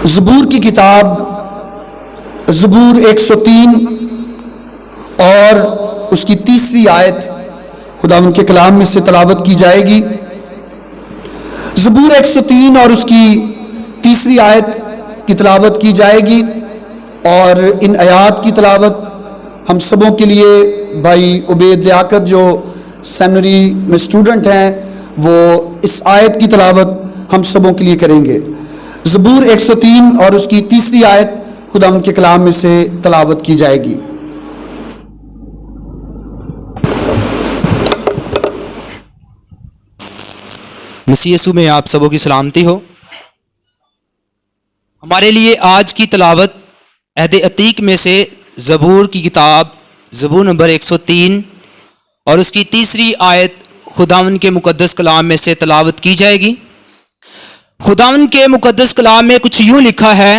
زبور کی کتاب زبور 103 اور اس کی تیسری آیت خداوند کے کلام میں سے تلاوت کی جائے گی۔ زبور 103 اور اس کی تیسری آیت کی تلاوت کی جائے گی، اور ان آیات کی تلاوت ہم سبوں کے لیے بھائی عبید لیاقت جو سیمنری میں اسٹوڈنٹ ہیں وہ اس آیت کی تلاوت ہم سبوں کے لیے کریں گے۔ زبور 103 اور اس کی تیسری آیت خداوند کے کلام میں سے تلاوت کی جائے گی۔ مسیح یسوع میں آپ سبوں کی سلامتی ہو۔ ہمارے لیے آج کی تلاوت عہد عتیق میں سے زبور کی کتاب زبور نمبر 103 اور اس کی تیسری آیت خداوند کے مقدس کلام میں سے تلاوت کی جائے گی۔ خداوند کے مقدس کلام میں کچھ یوں لکھا ہے: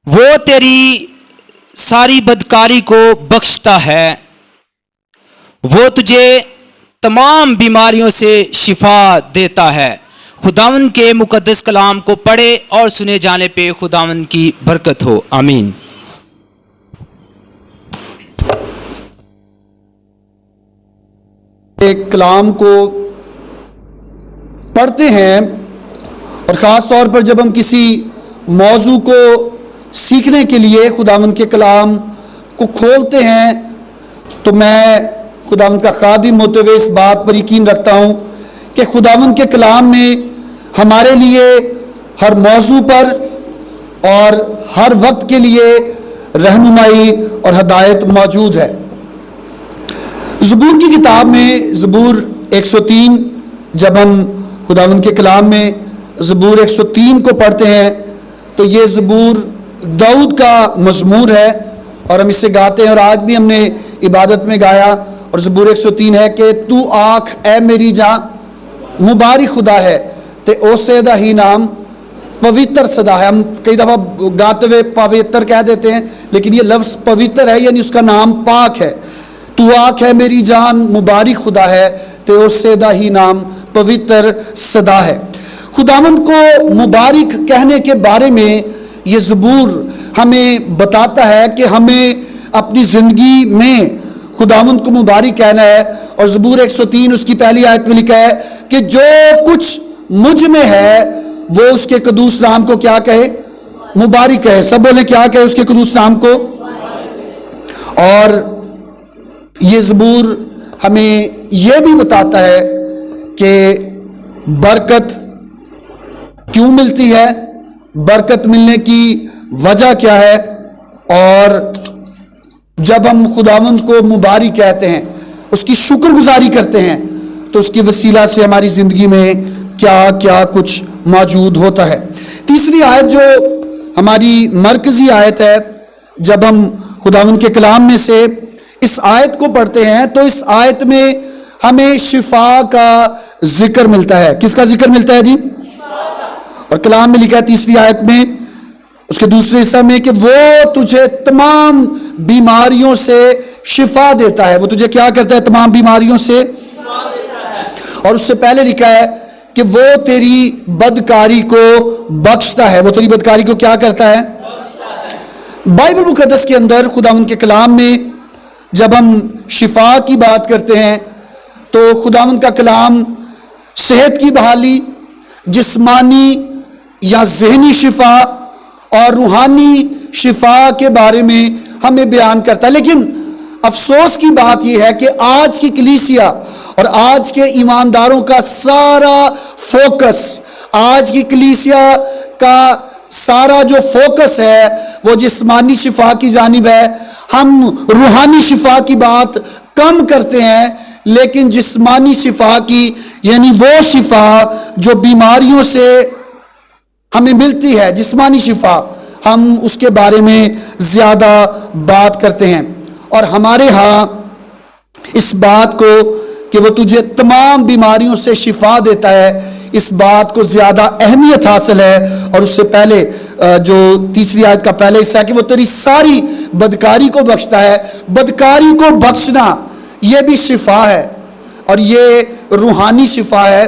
وہ تیری ساری بدکاری کو بخشتا ہے، وہ تجھے تمام بیماریوں سے شفا دیتا ہے۔ خداوند کے مقدس کلام کو پڑھے اور سنے جانے پہ خداوند کی برکت ہو، آمین۔ ایک کلام کو پڑھتے ہیں اور خاص طور پر جب ہم کسی موضوع کو سیکھنے کے لیے خداوند کے کلام کو کھولتے ہیں تو میں خداوند کا خادم ہوتے ہوئے اس بات پر یقین رکھتا ہوں کہ خداوند کے کلام میں ہمارے لیے ہر موضوع پر اور ہر وقت کے لیے رہنمائی اور ہدایت موجود ہے۔ زبور کی کتاب میں زبور 103 جب ہم خداوند کے کلام میں زبور 103 کو پڑھتے ہیں تو یہ زبور داؤد کا مزمور ہے اور ہم اسے گاتے ہیں، اور آج بھی ہم نے عبادت میں گایا۔ اور زبور 103 ہے کہ تو آنکھ اے میری جاں مبارک خدا ہے تے او سیدہ ہی نام پویتر صدا ہے۔ ہم کئی دفعہ گاتے ہوئے پویتر کہہ دیتے ہیں، لیکن یہ لفظ پویتر ہے، یعنی اس کا نام پاک ہے۔ تو آنکھ ہے میری جان مبارک خدا ہے تے او سیدہ ہی نام پویتر صدا ہے۔ خداوند کو مبارک کہنے کے بارے میں یہ زبور ہمیں بتاتا ہے کہ ہمیں اپنی زندگی میں خداوند کو مبارک کہنا ہے۔ اور زبور 103 اس کی پہلی آیت میں لکھا ہے کہ جو کچھ مجھ میں ہے وہ اس کے قدوس نام کو کیا کہے؟ مبارک کہے۔ سب بولے کیا کہے اس کے قدوس نام کو؟ اور یہ زبور ہمیں یہ بھی بتاتا ہے کہ برکت کیوں ملتی ہے، برکت ملنے کی وجہ کیا ہے، اور جب ہم خداوند کو مبارک کہتے ہیں، اس کی شکر گزاری کرتے ہیں، تو اس کی وسیلہ سے ہماری زندگی میں کیا کیا کچھ موجود ہوتا ہے۔ تیسری آیت جو ہماری مرکزی آیت ہے، جب ہم خداوند کے کلام میں سے اس آیت کو پڑھتے ہیں تو اس آیت میں ہمیں شفا کا ذکر ملتا ہے۔ کس کا ذکر ملتا ہے جی؟ اور کلام میں لکھا ہے تیسری آیت میں اس کے دوسرے حصہ میں کہ وہ تجھے تمام بیماریوں سے شفا دیتا ہے۔ وہ تجھے کیا کرتا ہے؟ تمام بیماریوں سے شفا دیتا ہے۔ اور اس سے پہلے لکھا ہے کہ وہ تیری بدکاری کو بخشتا ہے۔ وہ تیری بدکاری کو کیا کرتا ہے؟ بائبل مقدس کے اندر خداوند کے کلام میں جب ہم شفا کی بات کرتے ہیں تو خداوند کا کلام صحت کی بحالی، جسمانی یا ذہنی شفا اور روحانی شفا کے بارے میں ہمیں بیان کرتا ہے۔ لیکن افسوس کی بات یہ ہے کہ آج کی کلیسیا اور آج کے ایمانداروں کا سارا فوکس، آج کی کلیسیا کا سارا جو فوکس ہے وہ جسمانی شفا کی جانب ہے۔ ہم روحانی شفا کی بات کم کرتے ہیں، لیکن جسمانی شفا کی، یعنی وہ شفا جو بیماریوں سے ہمیں ملتی ہے، جسمانی شفا، ہم اس کے بارے میں زیادہ بات کرتے ہیں۔ اور ہمارے ہاں اس بات کو کہ وہ تجھے تمام بیماریوں سے شفا دیتا ہے، اس بات کو زیادہ اہمیت حاصل ہے۔ اور اس سے پہلے جو تیسری آیت کا پہلے حصہ ہے کہ وہ تیری ساری بدکاری کو بخشتا ہے۔ بدکاری کو بخشنا یہ بھی شفا ہے، اور یہ روحانی شفا ہے۔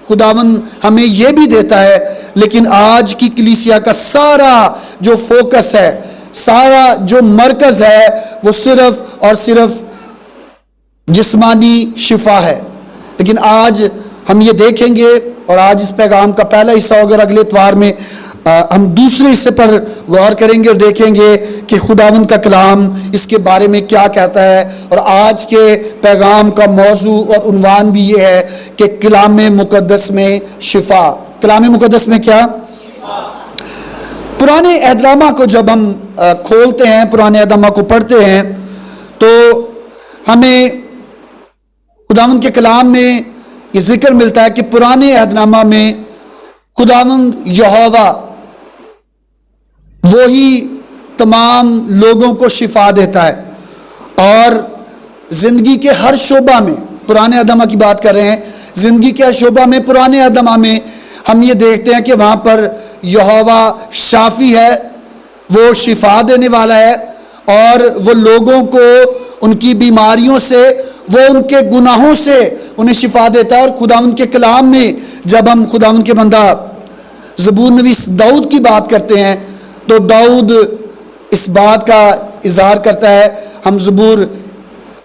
خداوند ہمیں یہ بھی دیتا ہے، لیکن آج کی کلیسیا کا سارا جو فوکس ہے، سارا جو مرکز ہے، وہ صرف اور صرف جسمانی شفا ہے۔ لیکن آج ہم یہ دیکھیں گے، اور آج اس پیغام کا پہلا حصہ اگر اگلے اتوار میں ہم دوسرے حصے پر غور کریں گے اور دیکھیں گے کہ خداوند کا کلام اس کے بارے میں کیا کہتا ہے۔ اور آج کے پیغام کا موضوع اور عنوان بھی یہ ہے کہ کلام مقدس میں شفا۔ کلام مقدس میں کیا؟ پرانے عہد نامہ کو جب ہم کھولتے ہیں، پرانے عہد نامہ کو پڑھتے ہیں، تو ہمیں خداوند کے کلام میں یہ ذکر ملتا ہے کہ پرانے عہد نامہ میں خداوند یہوہ وہی تمام لوگوں کو شفا دیتا ہے، اور زندگی کے ہر شعبہ میں، پرانے عہد نامہ کی بات کر رہے ہیں، زندگی کے ہر شعبہ میں پرانے عہد نامہ میں ہم یہ دیکھتے ہیں کہ وہاں پر یہوہ شافی ہے، وہ شفا دینے والا ہے، اور وہ لوگوں کو ان کی بیماریوں سے، وہ ان کے گناہوں سے انہیں شفا دیتا ہے۔ اور خداوند کے کلام میں جب ہم خداوند کے بندہ زبور نویس داؤد کی بات کرتے ہیں، تو داؤد اس بات کا اظہار کرتا ہے۔ ہم زبور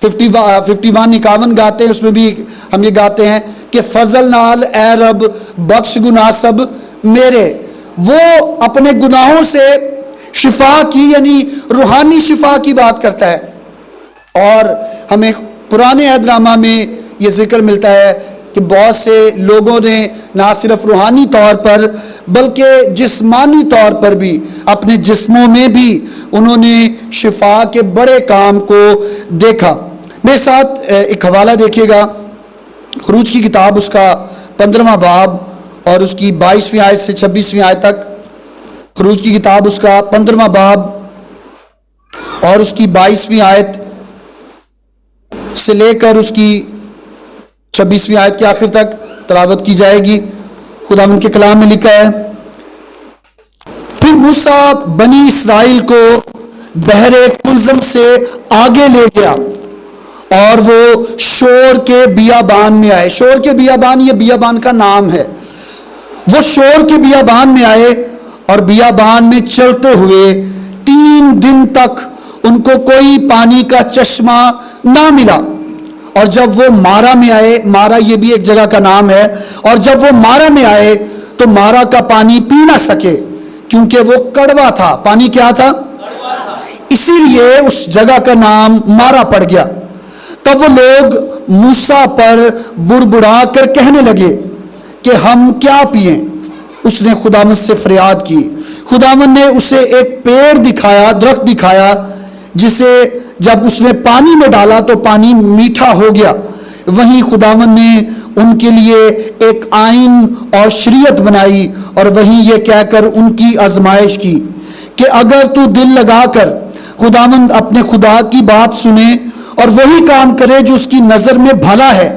51 گاتے ہیں، اس میں بھی ہم یہ گاتے ہیں کہ فضل نال اے رب بخش گناہ سب میرے۔ وہ اپنے گناہوں سے شفا کی، یعنی روحانی شفا کی بات کرتا ہے۔ اور ہمیں پرانے عہد نامہ میں یہ ذکر ملتا ہے کہ بہت سے لوگوں نے نہ صرف روحانی طور پر بلکہ جسمانی طور پر بھی اپنے جسموں میں بھی انہوں نے شفا کے بڑے کام کو دیکھا۔ میرے ساتھ ایک حوالہ دیکھیے گا، خروج کی کتاب اس کا 15واں باب اور اس کی 22ویں آیت سے 26ویں آیت تک۔ خروج کی کتاب اس کا 15واں باب اور اس کی 22ویں آیت سے لے کر اس کی 26ویں آیت کے آخر تک تلاوت کی جائے گی۔ خداوند کے کلام میں لکھا ہے، پھر موسیٰ بنی اسرائیل کو بحر کلزم سے آگے لے گیا اور وہ شور کے بیابان میں آئے۔ شور کے بیابان، یہ بیابان کا نام ہے۔ وہ شور کے بیابان میں آئے اور بیابان میں چلتے ہوئے 3 دن تک ان کو کوئی پانی کا چشمہ نہ ملا۔ اور جب وہ مارا میں آئے، مارا یہ بھی ایک جگہ کا نام ہے، اور جب وہ مارا میں آئے تو مارا کا پانی پی نہ سکے کیونکہ وہ کڑوا تھا۔ پانی کیا تھا؟ اسی لیے اس جگہ کا نام مارا پڑ گیا۔ تب وہ لوگ موسیٰ پر بڑبڑا کر کہنے لگے کہ ہم کیا پئیں؟ اس نے خداوند سے فریاد کی۔ خداوند نے اسے ایک پیڑ دکھایا، درخت دکھایا، جسے جب اس نے پانی میں ڈالا تو پانی میٹھا ہو گیا۔ وہیں خداوند نے ان کے لیے ایک آئین اور شریعت بنائی، اور وہیں یہ کہہ کر ان کی آزمائش کی کہ اگر تو دل لگا کر خداوند اپنے خدا کی بات سنے اور وہی کام کرے جو اس کی نظر میں بھلا ہے،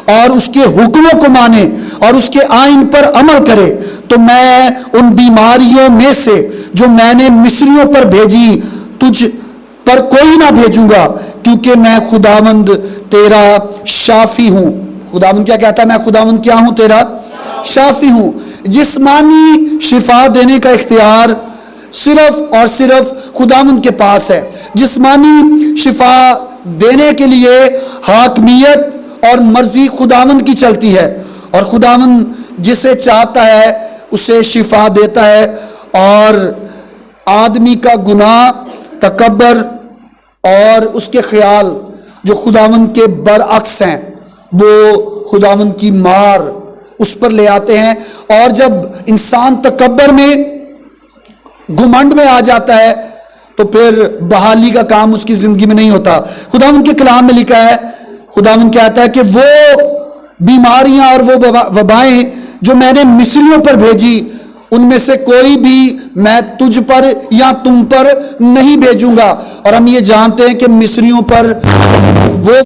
اور اس کے حکموں کو مانے اور اس کے آئین پر عمل کرے، تو میں ان بیماریوں میں سے جو میں نے مصریوں پر بھیجی تجھ پر کوئی نہ بھیجوں گا، کیونکہ میں خداوند تیرا شافی ہوں۔ خداوند کیا کہتا ہے؟ میں خداوند کیا ہوں؟ تیرا شافی ہوں۔ جسمانی شفا دینے کا اختیار صرف اور صرف خداوند کے پاس ہے۔ جسمانی شفا دینے کے لیے حاکمیت اور مرضی خداوند کی چلتی ہے، اور خداوند جسے چاہتا ہے اسے شفا دیتا ہے، اور آدمی کا گناہ، تکبر اور اس کے خیال جو خداوند کے برعکس ہیں، وہ خداوند کی مار اس پر لے آتے ہیں۔ اور جب انسان تکبر میں، گھمنڈ میں آ جاتا ہے، تو پھر بحالی کا کام اس کی زندگی میں نہیں ہوتا۔ خداوند کے کلام میں لکھا ہے، خداوند کہتا ہے کہ وہ بیماریاں اور وہ وبائیں جو میں نے مصریوں پر بھیجی، ان میں سے کوئی بھی میں تجھ پر یا تم پر نہیں بھیجوں گا۔ اور ہم یہ جانتے ہیں کہ مصریوں پر وہ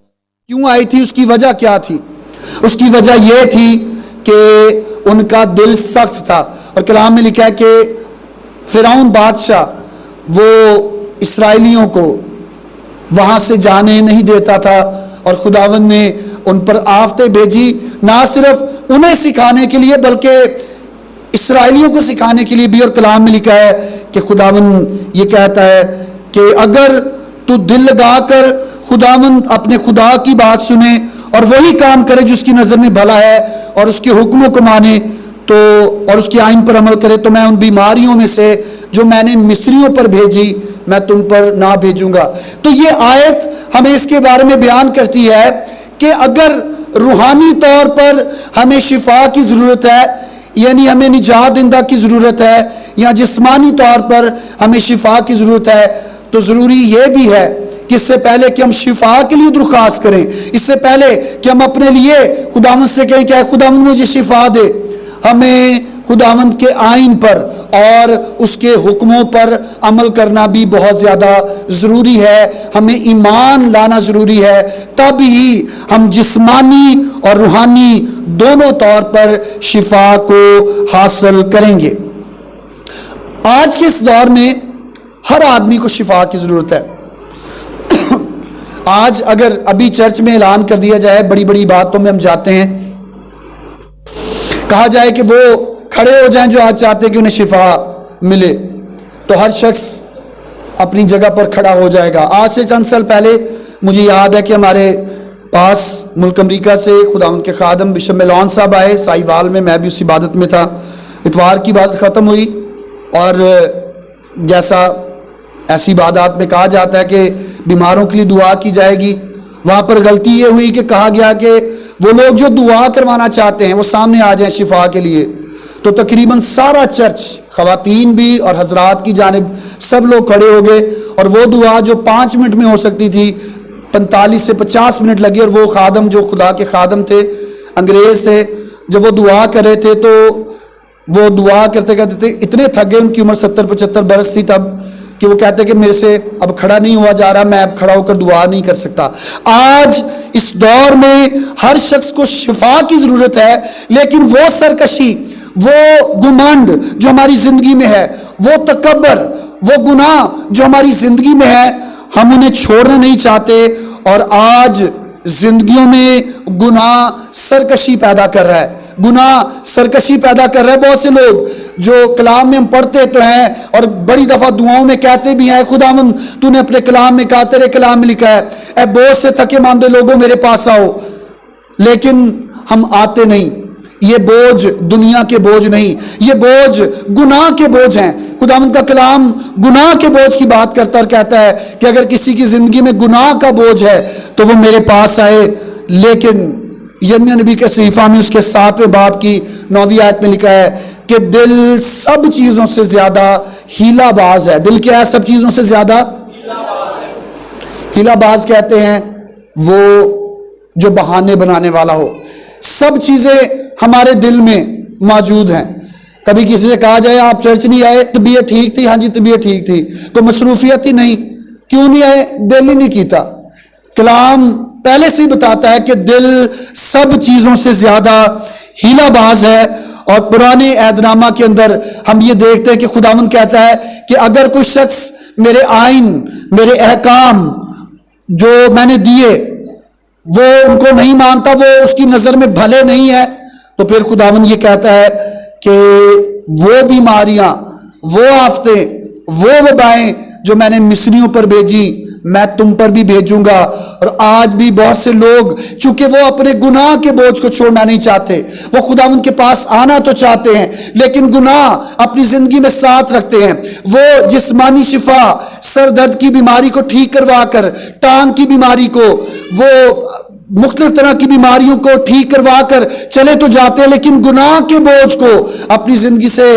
کیوں آئی تھی، اس کی وجہ کیا تھی؟ اس کی وجہ یہ تھی کہ ان کا دل سخت تھا۔ اور کلام میں لکھا ہے کہ فرعون بادشاہ وہ اسرائیلیوں کو وہاں سے جانے نہیں دیتا تھا، اور خداوند نے ان پر آفتیں بھیجی۔ نہ صرف انہیں سکھانے کے لیے بلکہ اسرائیلیوں کو سکھانے کے لیے بھی، اور کلام میں لکھا ہے کہ خداوند یہ کہتا ہے کہ اگر تو دل لگا کر خداوند اپنے خدا کی بات سنے اور وہی کام کرے جو اس کی نظر میں بھلا ہے اور اس کے حکموں کو مانے تو اور اس کے آئین پر عمل کرے، تو میں ان بیماریوں میں سے جو میں نے مصریوں پر بھیجی میں تم پر نہ بھیجوں گا۔ تو یہ آیت ہمیں اس کے بارے میں بیان کرتی ہے کہ اگر روحانی طور پر ہمیں شفا کی ضرورت ہے، یعنی ہمیں نجات دہندہ کی ضرورت ہے، یا جسمانی طور پر ہمیں شفا کی ضرورت ہے، تو ضروری یہ بھی ہے کہ اس سے پہلے کہ ہم شفا کے لیے درخواست کریں، اس سے پہلے کہ ہم اپنے لیے خداوند سے کہیں کہ اے خداوند مجھے شفا دے، ہمیں خداوند کے آئین پر اور اس کے حکموں پر عمل کرنا بھی بہت زیادہ ضروری ہے، ہمیں ایمان لانا ضروری ہے، تب ہی ہم جسمانی اور روحانی دونوں طور پر شفا کو حاصل کریں گے۔ آج کے اس دور میں ہر آدمی کو شفا کی ضرورت ہے۔ آج اگر ابھی چرچ میں اعلان کر دیا جائے، بڑی بڑی باتوں میں ہم جاتے ہیں، کہا جائے کہ وہ کھڑے ہو جائیں جو آج چاہتے ہیں کہ انہیں شفا ملے، تو ہر شخص اپنی جگہ پر کھڑا ہو جائے گا۔ آج سے چند سال پہلے مجھے یاد ہے کہ ہمارے پاس ملک امریکہ سے خداوند کے خادم بشپ میلون صاحب آئے سائی وال میں، میں بھی اس عبادت میں تھا۔ اتوار کی عبادت ختم ہوئی اور جیسا ایسی عبادات میں کہا جاتا ہے کہ بیماروں کے لیے دعا کی جائے گی، وہاں پر غلطی یہ ہوئی کہ کہا گیا کہ وہ لوگ جو دعا کروانا چاہتے ہیں وہ سامنے آ جائیں شفا کے لیے، تو تقریباً سارا چرچ، خواتین بھی اور حضرات کی جانب سب لوگ کھڑے ہو گئے، اور وہ دعا جو 5 منٹ میں ہو سکتی تھی 45 سے 50 منٹ لگی، اور وہ خادم جو خدا کے خادم تھے، انگریز تھے، جب وہ دعا کر رہے تھے تو وہ دعا کرتے کرتے تھے اتنے تھک گئے، ان کی عمر 70-75 برس تھی تب، کہ وہ کہتے کہ میرے سے اب کھڑا نہیں ہوا جا رہا، میں اب کھڑا ہو کر دعا نہیں کر سکتا۔ آج اس دور میں ہر شخص کو شفا کی ضرورت ہے، لیکن وہ سرکشی، وہ گمنڈ جو ہماری زندگی میں ہے، وہ تکبر، وہ گناہ جو ہماری زندگی میں ہے، ہم انہیں چھوڑنا نہیں چاہتے، اور آج زندگیوں میں گناہ سرکشی پیدا کر رہا ہے، گناہ سرکشی پیدا کر رہا ہے۔ بہت سے لوگ جو کلام میں ہم پڑھتے تو ہیں اور بڑی دفعہ دعاؤں میں کہتے بھی ہیں، خداوند تو نے اپنے کلام میں کہا، تیرے کلام میں لکھا ہے اے بوجھ سے تھکے ماندے لوگوں میرے پاس آؤ، لیکن ہم آتے نہیں۔ یہ بوجھ دنیا کے بوجھ نہیں، یہ بوجھ گناہ کے بوجھ ہیں۔ خداوند کا کلام گناہ کے بوجھ کی بات کرتا اور کہتا ہے کہ اگر کسی کی زندگی میں گناہ کا بوجھ ہے تو وہ میرے پاس آئے۔ لیکن یرمیہ نبی کے صحیفہ میں اس کے 7ویں باب کی 9ویں آیت میں لکھا ہے کہ دل سب چیزوں سے زیادہ ہیلا باز ہے۔ دل کیا ہے؟ سب چیزوں سے زیادہ ہیلا باز کہتے ہیں وہ جو بہانے بنانے والا ہو۔ سب چیزیں ہمارے دل میں موجود ہیں۔ کبھی کسی سے کہا جائے آپ چرچ نہیں آئے، طبیعت ٹھیک تھی؟ ہاں جی طبیعت ٹھیک تھی۔ کوئی مصروفیت ہی نہیں؟ کیوں نہیں آئے؟ دل ہی نہیں کیتا۔ کلام پہلے سے ہی بتاتا ہے کہ دل سب چیزوں سے زیادہ ہیلا باز ہے، اور پرانے عہد نامہ کے اندر ہم یہ دیکھتے ہیں کہ خداوند کہتا ہے کہ اگر کوئی شخص میرے آئین، میرے احکام جو میں نے دیے وہ ان کو نہیں مانتا، وہ اس کی نظر میں بھلے نہیں ہے، تو پھر خداوند یہ کہتا ہے کہ وہ بیماریاں، وہ آفتیں، وہ وبائیں جو میں نے مصریوں پر بھیجی میں تم پر بھی بھیجوں گا۔ اور آج بھی بہت سے لوگ چونکہ وہ اپنے گناہ کے بوجھ کو چھوڑنا نہیں چاہتے، وہ خداوند کے پاس آنا تو چاہتے ہیں لیکن گناہ اپنی زندگی میں ساتھ رکھتے ہیں۔ وہ جسمانی شفا، سر درد کی بیماری کو ٹھیک کروا کر، ٹانگ کی بیماری کو، وہ مختلف طرح کی بیماریوں کو ٹھیک کروا کر چلے تو جاتے ہیں، لیکن گناہ کے بوجھ کو اپنی زندگی سے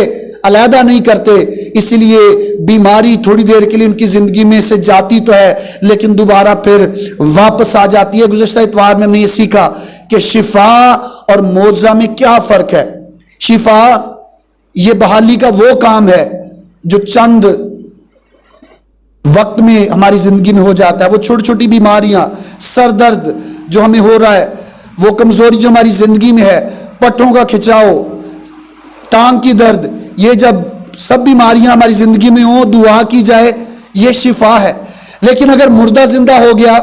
علیحدہ نہیں کرتے، اسی لیے بیماری تھوڑی دیر کے لیے ان کی زندگی میں سے جاتی تو ہے لیکن دوبارہ پھر واپس آ جاتی ہے۔ گزشتہ اتوار میں ہم نے یہ سیکھا کہ شفا اور معجزہ میں کیا فرق ہے۔ شفا یہ بحالی کا وہ کام ہے جو چند وقت میں ہماری زندگی میں ہو جاتا ہے۔ وہ چھوٹی چھوٹی بیماریاں، سر درد جو ہمیں ہو رہا ہے، وہ کمزوری جو ہماری زندگی میں ہے، پٹھوں کا کھچاؤ، ٹانگ کی درد، یہ جب سب بیماریاں ہماری زندگی میں ہوں، دعا کی جائے، یہ شفا ہے۔ لیکن اگر مردہ زندہ ہو گیا،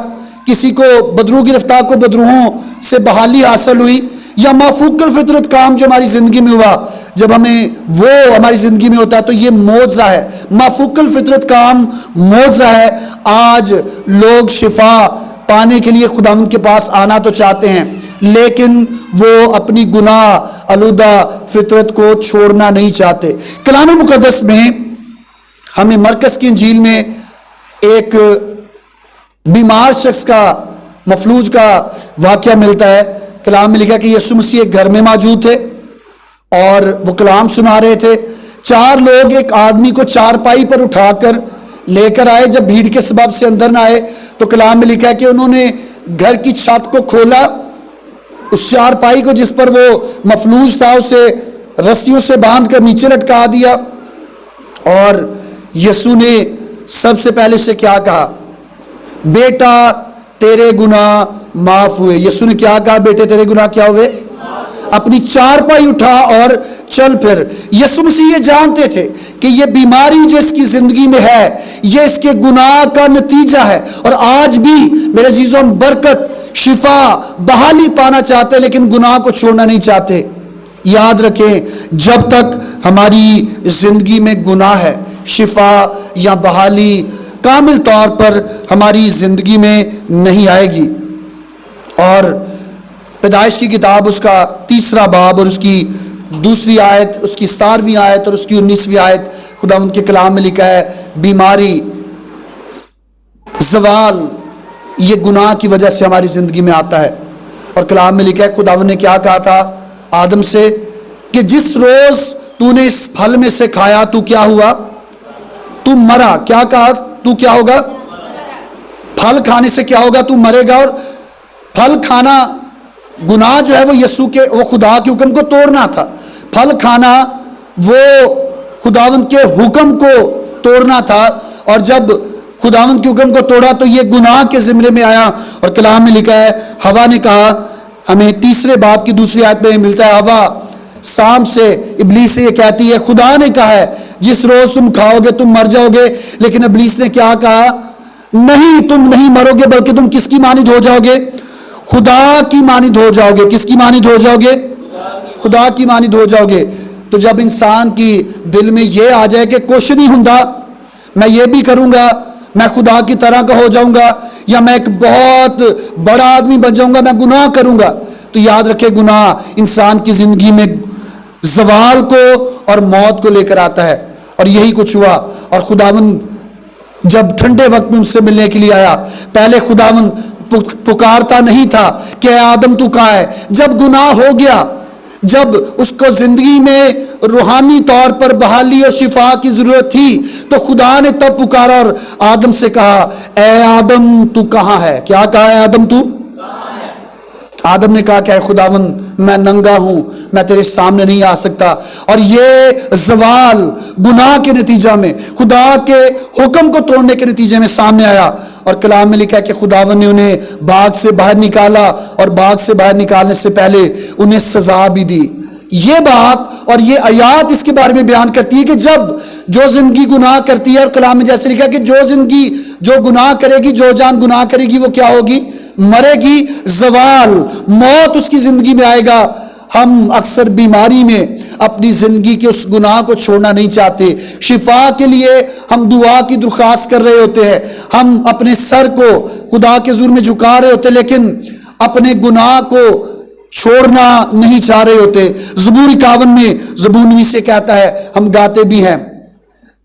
کسی کو بدروح گرفتار کو بدروحوں سے بحالی حاصل ہوئی، یا مافوق الفطرت کام جو ہماری زندگی میں ہوا، جب ہمیں وہ ہماری زندگی میں ہوتا ہے تو یہ معجزہ ہے، مافوق الفطرت کام معجزہ ہے۔ آج لوگ شفا پانے کے لیے خداوند کے پاس آنا تو چاہتے ہیں، لیکن وہ اپنی گناہ آلودہ فطرت کو چھوڑنا نہیں چاہتے۔ کلام مقدس میں ہمیں مرکز کی انجیل میں ایک بیمار شخص کا، مفلوج کا واقعہ ملتا ہے۔ کلام میں لکھا کہ یسوع مسیح ایک گھر میں موجود تھے اور وہ کلام سنا رہے تھے۔ 4 لوگ ایک آدمی کو چارپائی پر اٹھا کر لے کر آئے۔ جب بھیڑ کے سبب سے اندر نہ آئے تو کلام میں لکھا ہے کہ انہوں نے گھر کی چھت کو کھولا، اس چارپائی کو جس پر وہ مفلوج تھا اسے رسیوں سے باندھ کر نیچے لٹکا دیا، اور یسوع نے سب سے پہلے سے کیا کہا؟ بیٹا تیرے گناہ معاف ہوئے۔ یسوع نے کیا کہا؟ بیٹے تیرے گناہ کیا ہوئے؟ اپنی چارپائی اٹھا اور چل پھر۔ یسوع مسیح یہ جانتے تھے کہ یہ بیماری جو اس کی زندگی میں ہے یہ اس کے گناہ کا نتیجہ ہے، اور آج بھی میرے عزیزوں ہم برکت، شفا، بحالی پانا چاہتے ہیں لیکن گناہ کو چھوڑنا نہیں چاہتے۔ یاد رکھیں جب تک ہماری زندگی میں گناہ ہے، شفا یا بحالی کامل طور پر ہماری زندگی میں نہیں آئے گی۔ اور پیدائش کی کتاب اس کا 3 باب اور اس کی 2 آیت، اس کی 17ویں آیت اور اس کی 19ویں آیت، خداوند کے کلام میں لکھا ہے بیماری، زوال یہ گناہ کی وجہ سے ہماری زندگی میں آتا ہے۔ اور کلام میں لکھا ہے خداوند نے کیا کہا تھا آدم سے کہ جس روز تو نے اس پھل میں سے کھایا تو کیا ہوا؟ تو مرا۔ کیا کہا؟ تو کیا ہوگا؟ پھل کھانے سے کیا ہوگا؟ تو مرے گا۔ اور پھل کھانا گناہ جو ہے وہ یسوع کے، وہ خدا کے حکم کو توڑنا تھا۔ پھل کھانا وہ خداوند کے حکم کو توڑنا تھا، اور جب خداوند کے حکم کو توڑا تو یہ گناہ کے زمرے میں آیا۔ اور کلام میں لکھا ہے ہوا نے کہا، ہمیں 3 باب کی 2 آیت میں ملتا ہے، ہوا سام سے، ابلیس سے یہ کہتی ہے خدا نے کہا ہے جس روز تم کھاؤ گے تم مر جاؤ گے، لیکن ابلیس نے کیا کہا؟ نہیں، تم نہیں مرو گے بلکہ تم کس کی مانند ہو جاؤ گے؟ خدا کی مانند ہو جاؤ گے۔ کس کی مانند ہو جاؤ گے؟ خدا کی مانند ہو جاؤ گے۔ تو جب انسان کی دل میں یہ آ جائے کہ کچھ نہیں ہوندا، میں یہ بھی کروں گا، میں خدا کی طرح کا ہو جاؤں گا، یا میں ایک بہت بڑا آدمی بن جاؤں گا، میں گناہ کروں گا، تو یاد رکھے گناہ انسان کی زندگی میں زوال کو اور موت کو لے کر آتا ہے۔ اور یہی کچھ ہوا۔ اور خداوند جب ٹھنڈے وقت میں ان سے ملنے کے لیے آیا، پہلے خداوند پکارتا نہیں تھا کہ اے آدم تو کہاں ہے؟ جب گناہ ہو گیا، جب اس کو زندگی میں روحانی طور پر بحالی اور شفا کی ضرورت تھی تو خدا نے تب پکارا اور آدم سے کہا اے آدم تو کہاں ہے؟ کیا کہا ہے آدم تو؟ آدم نے کہا کہ اے خداوند میں ننگا ہوں، میں تیرے سامنے نہیں آ سکتا۔ اور یہ زوال گناہ کے نتیجہ میں، خدا کے حکم کو توڑنے کے نتیجے میں سامنے آیا۔ اور کلام میں لکھا ہے کہ خداوند نے انہیں باغ سے باہر نکالا، اور باغ سے باہر نکالنے سے پہلے انہیں سزا بھی دی۔ یہ بات اور یہ آیات اس کے بارے میں بیان کرتی ہے کہ جب جو زندگی گناہ کرتی ہے، اور کلام میں جیسے لکھا کہ جو زندگی جو گناہ کرے گی، جو جان گناہ کرے گی وہ کیا ہوگی؟ مرے گی۔ زوال، موت اس کی زندگی میں آئے گا۔ ہم اکثر بیماری میں اپنی زندگی کے اس گناہ کو چھوڑنا نہیں چاہتے۔ شفا کے لیے ہم دعا کی درخواست کر رہے ہوتے ہیں، ہم اپنے سر کو خدا کے حضور میں جھکا رہے ہوتے، لیکن اپنے گناہ کو چھوڑنا نہیں چاہ رہے ہوتے۔ زبور 51 میں زبونوی سے کہتا ہے، ہم گاتے بھی ہیں،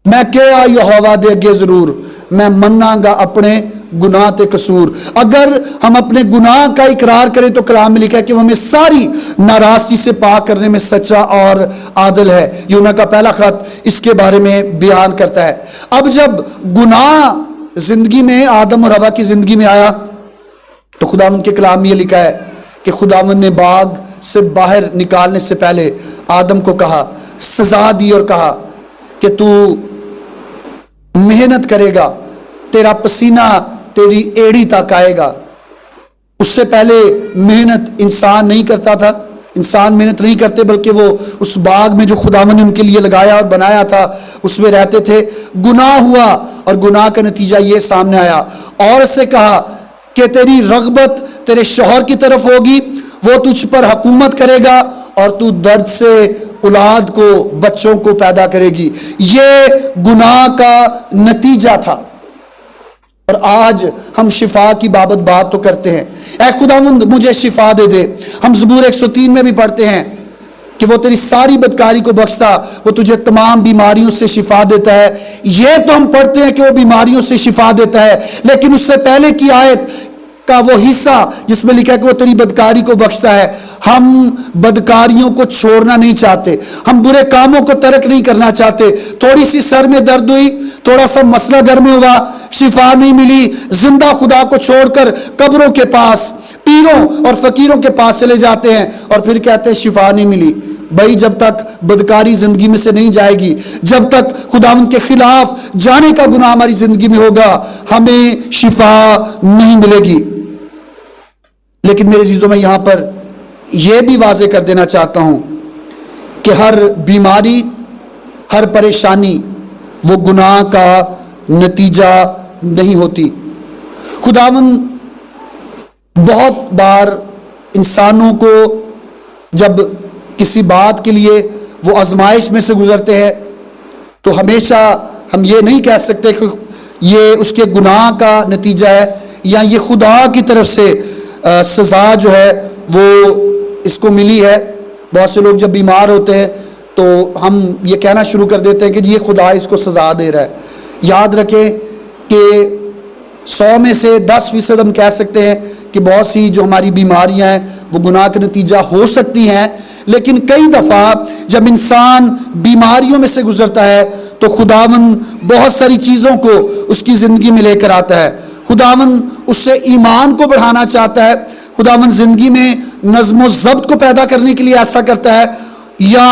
میں کیا یہوہ دے اگے ضرور، میں مننا گا اپنے گناہ تے قصور۔ اگر ہم اپنے گناہ کا اقرار کریں تو کلام میں لکھا ہے کہ وہ ہمیں ساری ناراضگی سے پاک کرنے میں سچا اور عادل ہے۔ یونا کا پہلا خط اس کے بارے میں بیان کرتا ہے۔ اب جب گناہ زندگی میں آدم اور حوا کی زندگی میں آیا تو خداوند کے کلام میں یہ لکھا ہے کہ خداوند نے باغ سے باہر نکالنے سے پہلے آدم کو کہا، سزا دی اور کہا کہ تو محنت کرے گا، تیرا پسینہ تیری ایڑی تک آئے گا۔ اس سے پہلے محنت انسان نہیں کرتا تھا، انسان محنت نہیں کرتے، بلکہ وہ اس باغ میں جو خداوند نے ان کے لیے لگایا اور بنایا تھا اس میں رہتے تھے۔ گناہ ہوا اور گناہ کا نتیجہ یہ سامنے آیا۔ عورت سے کہا کہ تیری رغبت تیرے شوہر کی طرف ہوگی وہ تجھ پر حکومت کرے گا اور تو درد سے اولاد کو بچوں کو پیدا کرے گی. یہ گناہ کا نتیجہ تھا. اور آج ہم شفا کی بابت بات تو کرتے ہیں, اے خداوند مجھے شفا دے دے. ہم زبور 103 میں بھی پڑھتے ہیں کہ وہ تیری ساری بدکاری کو بخشتا, وہ تجھے تمام بیماریوں سے شفا دیتا ہے. یہ تو ہم پڑھتے ہیں کہ وہ بیماریوں سے شفا دیتا ہے, لیکن اس سے پہلے کی آیت کا وہ حصہ جس میں لکھا ہے کہ وہ تیری بدکاری کو بخشتا ہے, ہم بدکاریوں کو چھوڑنا نہیں چاہتے, ہم برے کاموں کو ترک نہیں کرنا چاہتے. تھوڑی سی سر میں درد ہوئی, تھوڑا سا مسئلہ گھر میں ہوا, شفا نہیں ملی, زندہ خدا کو چھوڑ کر قبروں کے پاس, پیروں اور فقیروں کے پاس چلے جاتے ہیں اور پھر کہتے ہیں شفا نہیں ملی. بھائی جب تک بدکاری زندگی میں سے نہیں جائے گی, جب تک خداوند کے خلاف جانے کا گناہ ہماری زندگی میں ہوگا, ہمیں شفا نہیں ملے گی. لیکن میرے عزیزوں میں یہاں پر یہ بھی واضح کر دینا چاہتا ہوں کہ ہر بیماری, ہر پریشانی وہ گناہ کا نتیجہ نہیں ہوتی. خداوند بہت بار انسانوں کو جب کسی بات کے لیے وہ آزمائش میں سے گزرتے ہیں تو ہمیشہ ہم یہ نہیں کہہ سکتے کہ یہ اس کے گناہ کا نتیجہ ہے یا یہ خدا کی طرف سے سزا جو ہے وہ اس کو ملی ہے. بہت سے لوگ جب بیمار ہوتے ہیں تو ہم یہ کہنا شروع کر دیتے ہیں کہ جی یہ خدا اس کو سزا دے رہا ہے. یاد رکھیں کہ 100 میں سے 10% ہم کہہ سکتے ہیں کہ بہت سی جو ہماری بیماریاں ہیں وہ گناہ کا نتیجہ ہو سکتی ہیں, لیکن کئی دفعہ جب انسان بیماریوں میں سے گزرتا ہے تو خداوند بہت ساری چیزوں کو اس کی زندگی میں لے کر آتا ہے. خداوند اس سے ایمان کو بڑھانا چاہتا ہے, خداوند زندگی میں نظم و ضبط کو پیدا کرنے کے لیے ایسا کرتا ہے, یا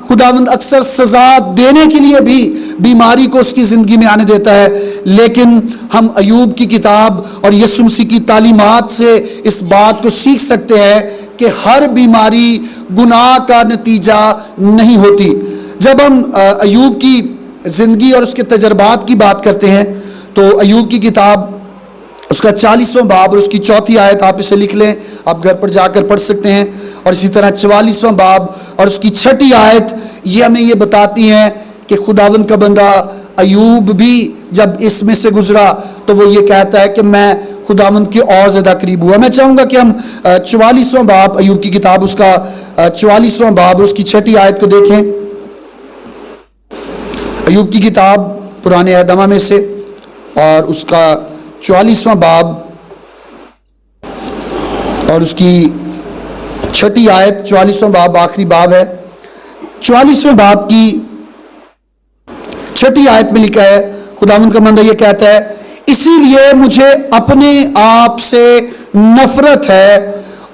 خداوند اکثر سزا دینے کے لیے بھی بیماری کو اس کی زندگی میں آنے دیتا ہے. لیکن ہم ایوب کی کتاب اور یسوع مسیح کی تعلیمات سے اس بات کو سیکھ سکتے ہیں کہ ہر بیماری گناہ کا نتیجہ نہیں ہوتی. جب ہم ایوب کی زندگی اور اس کے تجربات کی بات کرتے ہیں تو ایوب کی کتاب اس کا 40واں باب اور اس کی 4 آیت آپ اسے لکھ لیں, آپ گھر پر جا کر پڑھ سکتے ہیں. اور اسی طرح 44واں باب اور اس کی 6 آیت یہ ہمیں یہ بتاتی ہیں کہ خداوند کا بندہ ایوب بھی جب اس میں سے گزرا تو وہ یہ کہتا ہے کہ میں خداوند کے اور زیادہ قریب ہوا. میں چاہوں گا کہ ہم 44واں باب ایوب کی کتاب اس کا 44واں باب اور اس کی 6 آیت کو دیکھیں. ایوب کی کتاب پرانے عہد نامہ میں سے اور اس کا 44واں باب اور اس کی 6 آیت. 44واں باب آخری باب ہے. 44واں باب کی 6 آیت میں لکھا ہے, خداوند کا بندہ یہ کہتا ہے اسی لیے مجھے اپنے آپ سے نفرت ہے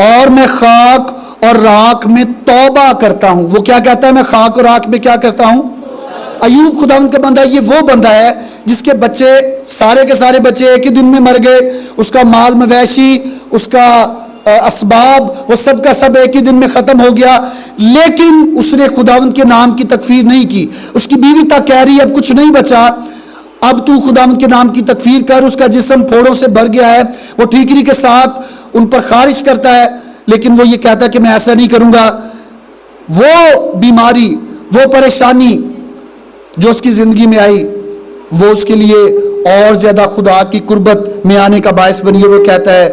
اور میں خاک اور راکھ میں توبہ کرتا ہوں. وہ کیا کہتا ہے؟ میں خاک اور راکھ میں کیا کرتا ہوں؟ ایوب خداوند کا بندہ یہ وہ بندہ ہے جس کے بچے سارے کے سارے بچے ایک ہی دن میں مر گئے, اس کا مال مویشی, اس کا اسباب وہ سب کا سب ایک ہی دن میں ختم ہو گیا, لیکن اس نے خداوند کے نام کی تکفیر نہیں کی. اس کی بیوی تک کہہ رہی اب کچھ نہیں بچا, اب تو خداوند کے نام کی تکفیر کر. اس کا جسم پھوڑوں سے بھر گیا ہے, وہ ٹھیکری کے ساتھ ان پر خارش کرتا ہے, لیکن وہ یہ کہتا ہے کہ میں ایسا نہیں کروں گا. وہ بیماری, وہ پریشانی جو اس کی زندگی میں آئی وہ اس کے لیے اور زیادہ خدا کی قربت میں آنے کا باعث بنی, اور وہ کہتا ہے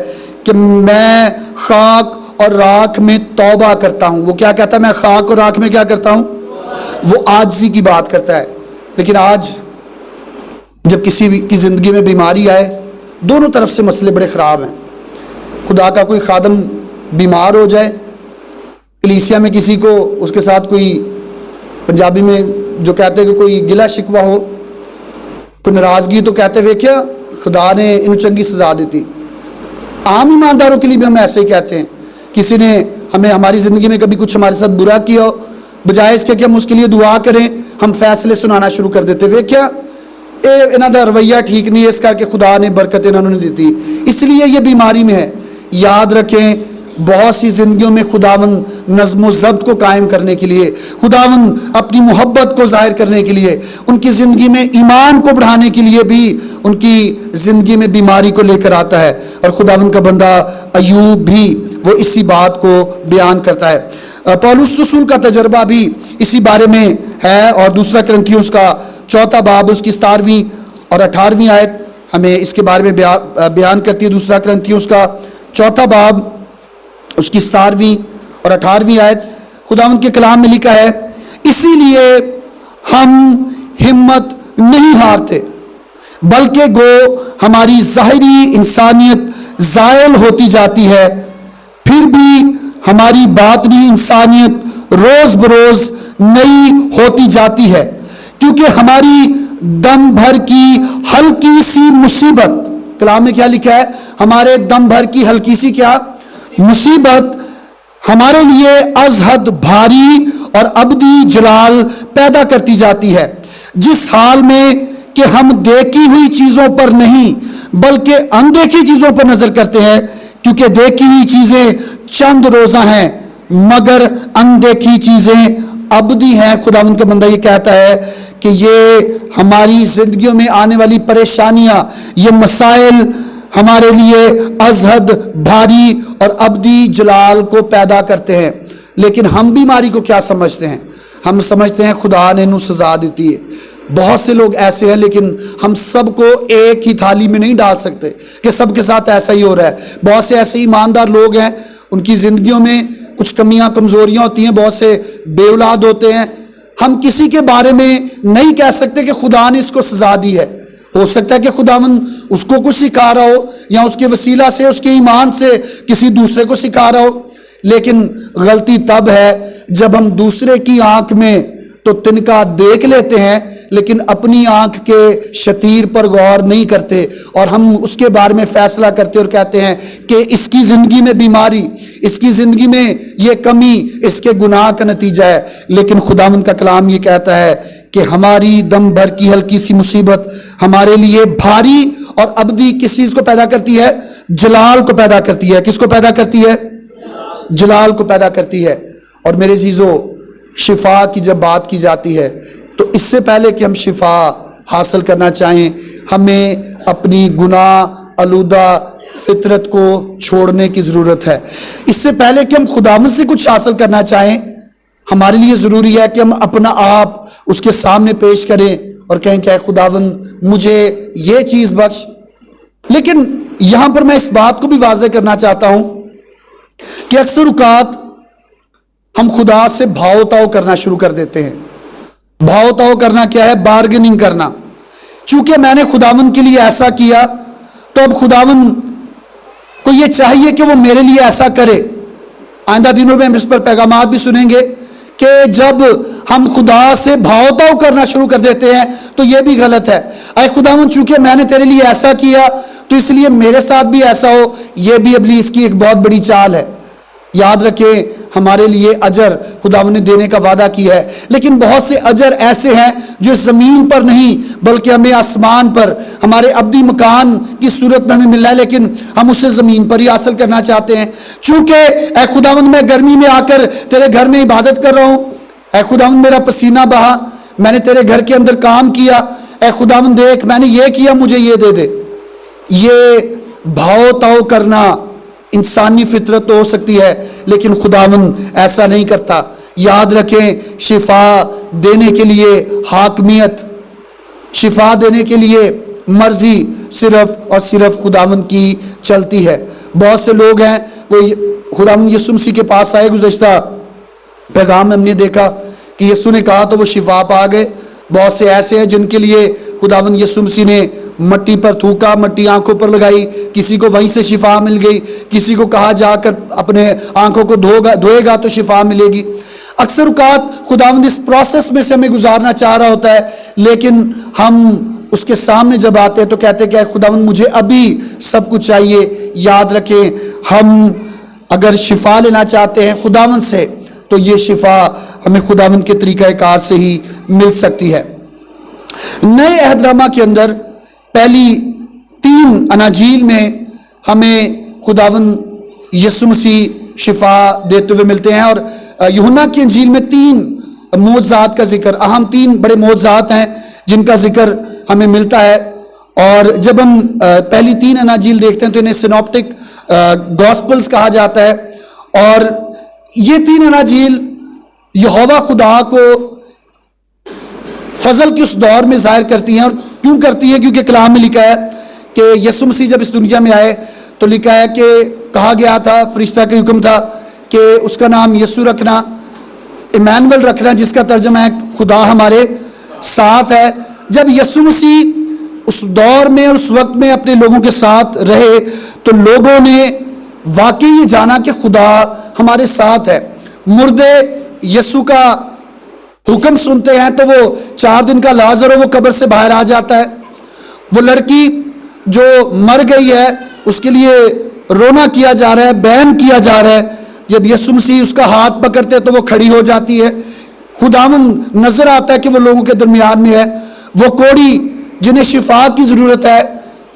کہ میں خاک اور راکھ میں توبہ کرتا ہوں. وہ کیا کہتا ہے؟ میں خاک اور راکھ میں کیا کرتا ہوں؟ وہ عاجزی کی بات کرتا ہے. لیکن آج جب کسی کی زندگی میں بیماری آئے, دونوں طرف سے مسئلے بڑے خراب ہیں. خدا کا کوئی خادم بیمار ہو جائے, کلیسیا میں کسی کو اس کے ساتھ کوئی پنجابی میں جو کہتے ہیں کہ کوئی گلا شکوہ ہو, کوئی ناراضگی, تو کہتے ہوئے کیا خدا نے انہوں چنگی سزا دیتی. عام ایمانداروں کے لیے بھی ہم ایسے ہی کہتے ہیں. کسی نے ہمیں ہماری زندگی میں کبھی کچھ ہمارے ساتھ برا کیا ہو, بجائے اس کے کہ ہم اس کے لیے دعا کریں, ہم فیصلے سنانا شروع کر دیتے ہوئے کیا انہوں کا رویہ ٹھیک نہیں ہے, اس کر کے خدا نے برکت انہوں نے دیتی, اس لیے یہ بیماری میں ہے. یاد رکھیں بہت سی زندگیوں میں خداوند نظم و ضبط کو قائم کرنے کے لیے, خداوند اپنی محبت کو ظاہر کرنے کے لیے, ان کی زندگی میں ایمان کو بڑھانے کے لیے بھی ان کی زندگی میں بیماری کو لے کر آتا ہے. اور خداوند کا بندہ ایوب بھی وہ اسی بات کو بیان کرتا ہے۔ پولس رسول کا تجربہ بھی اسی بارے میں ہے، اور دوسرا کرنتھیوں اس کا 4 باب اس کی 17ویں اور 18ویں آیت ہمیں اس کے بارے میں بیان کرتی ہے۔ دوسرا کرنتھیوں اس کا 4 باب اس کی 17ویں اور 18ویں آیت خداوند کے کلام میں لکھا ہے، اسی لیے ہم ہمت نہیں ہارتے، بلکہ گو ہماری ظاہری انسانیت زائل ہوتی جاتی ہے، پھر بھی ہماری باطنی انسانیت روز بروز نئی ہوتی جاتی ہے، کیونکہ ہماری دم بھر کی ہلکی سی مصیبت، کلام میں کیا لکھا ہے؟ ہمارے دم بھر کی ہلکی سی کیا مصیبت ہمارے لیے از حد بھاری اور ابدی جلال پیدا کرتی جاتی ہے، جس حال میں کہ ہم دیکھی ہوئی چیزوں پر نہیں بلکہ اندیکھی چیزوں پر نظر کرتے ہیں، کیونکہ دیکھی ہوئی چیزیں چند روزہ ہیں مگر اندیکھی چیزیں ابدی ہیں۔ خداوند کا بندہ یہ کہتا ہے کہ یہ ہماری زندگیوں میں آنے والی پریشانیاں، یہ مسائل ہمارے لیے از حد بھاری اور ابدی جلال کو پیدا کرتے ہیں، لیکن ہم بیماری کو کیا سمجھتے ہیں؟ ہم سمجھتے ہیں خدا نے انہوں سزا دیتی ہے۔ بہت سے لوگ ایسے ہیں، لیکن ہم سب کو ایک ہی تھالی میں نہیں ڈال سکتے کہ سب کے ساتھ ایسا ہی ہو رہا ہے۔ بہت سے ایسے ایماندار لوگ ہیں، ان کی زندگیوں میں کچھ کمیاں کمزوریاں ہوتی ہیں، بہت سے بے اولاد ہوتے ہیں۔ ہم کسی کے بارے میں نہیں کہہ سکتے کہ خدا نے اس کو سزا دی ہے۔ ہو سکتا ہے کہ خداوند اس کو کچھ سکھا رہا ہو، یا اس کے وسیلہ سے، اس کے ایمان سے کسی دوسرے کو سکھا رہا ہو، لیکن غلطی تب ہے جب ہم دوسرے کی آنکھ میں تو تنکا دیکھ لیتے ہیں، لیکن اپنی آنکھ کے شتیر پر غور نہیں کرتے، اور ہم اس کے بارے میں فیصلہ کرتے اور کہتے ہیں کہ اس کی زندگی میں بیماری، اس کی زندگی میں یہ کمی اس کے گناہ کا نتیجہ ہے۔ لیکن خداوند کا کلام یہ کہتا ہے کہ ہماری دم بھر کی ہلکی سی مصیبت ہمارے لیے بھاری اور ابدی کس چیز کو پیدا کرتی ہے؟ جلال کو پیدا کرتی ہے۔ کس کو پیدا کرتی ہے؟ جلال کو پیدا کرتی ہے۔ اور میرے عزیزو، شفا کی جب بات کی جاتی ہے تو اس سے پہلے کہ ہم شفا حاصل کرنا چاہیں، ہمیں اپنی گناہ آلودہ فطرت کو چھوڑنے کی ضرورت ہے۔ اس سے پہلے کہ ہم خداوند سے کچھ حاصل کرنا چاہیں، ہمارے لیے ضروری ہے کہ ہم اپنا آپ اس کے سامنے پیش کریں اور کہیں کہ اے خداوند مجھے یہ چیز بخش۔ لیکن یہاں پر میں اس بات کو بھی واضح کرنا چاہتا ہوں کہ اکثر اوقات ہم خدا سے بھاؤ تاؤ کرنا شروع کر دیتے ہیں۔ بھاؤ تاؤ کرنا کیا ہے؟ بارگننگ کرنا۔ چونکہ میں نے خداوند کے لیے ایسا کیا تو اب خداوند کو یہ چاہیے کہ وہ میرے لیے ایسا کرے۔ آئندہ دنوں میں ہم اس پر پیغامات بھی سنیں گے کہ جب ہم خدا سے بھاؤ تاؤ کرنا شروع کر دیتے ہیں تو یہ بھی غلط ہے۔ اے خداوند چونکہ میں نے تیرے لیے ایسا کیا تو اس لیے میرے ساتھ بھی ایسا ہو، یہ بھی ابلیس کی ایک بہت بڑی چال ہے۔ یاد رکھیں، ہمارے لیے اجر خداوند نے دینے کا وعدہ کیا ہے، لیکن بہت سے اجر ایسے ہیں جو زمین پر نہیں بلکہ ہمیں آسمان پر، ہمارے ابدی مکان کی صورت میں ہمیں مل رہا ہے، لیکن ہم اسے زمین پر ہی حاصل کرنا چاہتے ہیں۔ چونکہ اے خداوند میں گرمی میں آ کر تیرے گھر میں عبادت کر رہا ہوں، اے خداوند میرا پسینہ بہا، میں نے تیرے گھر کے اندر کام کیا، اے خداوند دیکھ میں نے یہ کیا، مجھے یہ دے دے۔ یہ بھاؤ تاؤ کرنا انسانی فطرت تو ہو سکتی ہے، لیکن خداوند ایسا نہیں کرتا۔ یاد رکھیں، شفا دینے کے لیے حاکمیت، شفا دینے کے لیے مرضی صرف اور صرف خداوند کی چلتی ہے۔ بہت سے لوگ ہیں وہ خداوند یسوع مسیح کے پاس آئے، گزشتہ پیغام میں ہم نے دیکھا کہ یسوع نے کہا تو وہ شفا پا گئے۔ بہت سے ایسے ہیں جن کے لیے خداوند یسوع مسیح نے مٹی پر تھوکا، مٹی آنکھوں پر لگائی، کسی کو وہیں سے شفا مل گئی، کسی کو کہا جا کر اپنے آنکھوں کو دھوئے گا تو شفا ملے گی۔ اکثر اوقات خداوند اس پروسیس میں سے ہمیں گزارنا چاہ رہا ہوتا ہے، لیکن ہم اس کے سامنے جب آتے ہیں تو کہتے ہیں کہ خداوند مجھے ابھی سب کچھ چاہیے۔ یاد رکھیں، ہم اگر شفا لینا چاہتے ہیں خداوند سے تو یہ شفا ہمیں خداوند کے طریقہ کار سے ہی مل سکتی ہے۔ نئے عہد نامہ کے اندر پہلی 3 اناجیل میں ہمیں خداوند یسوع مسیح شفا دیتے ہوئے ملتے ہیں، اور یوحنا کی انجیل میں 3 معجزات کا ذکر، اہم 3 بڑے معجزات ہیں جن کا ذکر ہمیں ملتا ہے۔ اور جب ہم پہلی 3 اناجیل دیکھتے ہیں تو انہیں سینوپٹک گاسپلز کہا جاتا ہے، اور یہ تین اناجیل یہوہ خدا کو فضل کے اس دور میں ظاہر کرتی ہیں. اور کیوں کرتی ہیں؟ کیونکہ کلام میں لکھا ہے کہ یسوع مسیح جب اس دنیا میں آئے تو لکھا ہے کہ کہا گیا تھا، فرشتہ کا حکم تھا کہ اس کا نام یسوع رکھنا، ایمانویل رکھنا، جس کا ترجمہ ہے خدا ہمارے ساتھ ہے. جب یسوع مسیح اس دور میں اور اس وقت میں اپنے لوگوں کے ساتھ رہے تو لوگوں نے واقعی یہ جانا کہ خدا ہمارے ساتھ ہے. مردے یسوع کا حکم سنتے ہیں تو وہ 4 دن کا لازر وہ قبر سے باہر آ جاتا ہے. وہ لڑکی جو مر گئی ہے اس کے لیے رونا کیا جا رہا ہے، بیان کیا جا رہا ہے. جب یسوع مسیح اس کا ہاتھ پکڑتے تو وہ کھڑی ہو جاتی ہے. خداوند نظر آتا ہے کہ وہ لوگوں کے درمیان میں ہے. وہ کوڑی جنہیں شفا کی ضرورت ہے،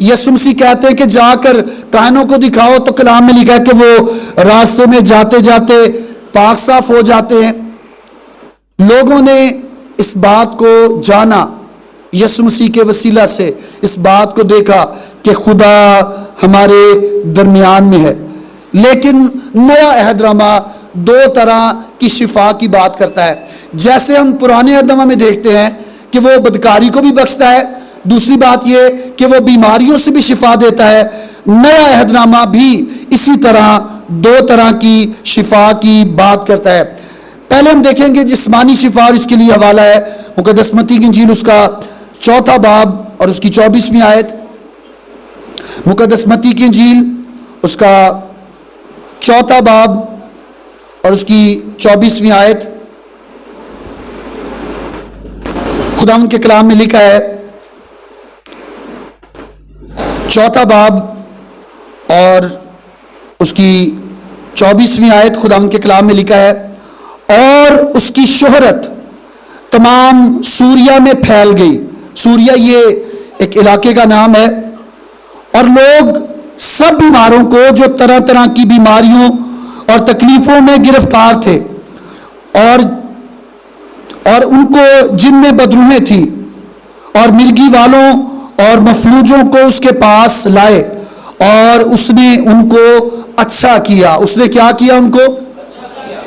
یسوع مسیح کہتے ہیں کہ جا کر کاہنوں کو دکھاؤ، تو کلام میں لکھا ہے کہ وہ راستے میں جاتے جاتے پاک صاف ہو جاتے ہیں. لوگوں نے اس بات کو جانا، یسوع مسیح کے وسیلہ سے اس بات کو دیکھا کہ خدا ہمارے درمیان میں ہے. لیکن نیا عہد نامہ 2 طرح کی شفا کی بات کرتا ہے. جیسے ہم پرانے عہد نامہ میں دیکھتے ہیں کہ وہ بدکاری کو بھی بخشتا ہے، دوسری بات یہ کہ وہ بیماریوں سے بھی شفا دیتا ہے. نیا عہد نامہ بھی اسی طرح 2 طرح کی شفا کی بات کرتا ہے. پہلے ہم دیکھیں گے جسمانی شفا، اور اس کے لیے حوالہ ہے مقدس متی کی انجیل اس کا 4 باب اور اس کی 24ویں آیت. مقدس متی کی انجیل اس کا 4 باب اور اس کی 24ویں آیت. خداوند کے کلام میں لکھا ہے 4 باب اور اس کی 24ویں آیت. خداوند کے کلام میں لکھا ہے اور اس کی شہرت تمام سوریہ میں پھیل گئی. سوریہ یہ ایک علاقے کا نام ہے. اور لوگ سب بیماروں کو جو طرح طرح کی بیماریوں اور تکلیفوں میں گرفتار تھے اور ان کو جن میں بدروہیں تھی اور مرگی والوں اور مفلوجوں کو اس کے پاس لائے، اور اس نے ان کو اچھا کیا. اس نے کیا کیا؟ ان کو.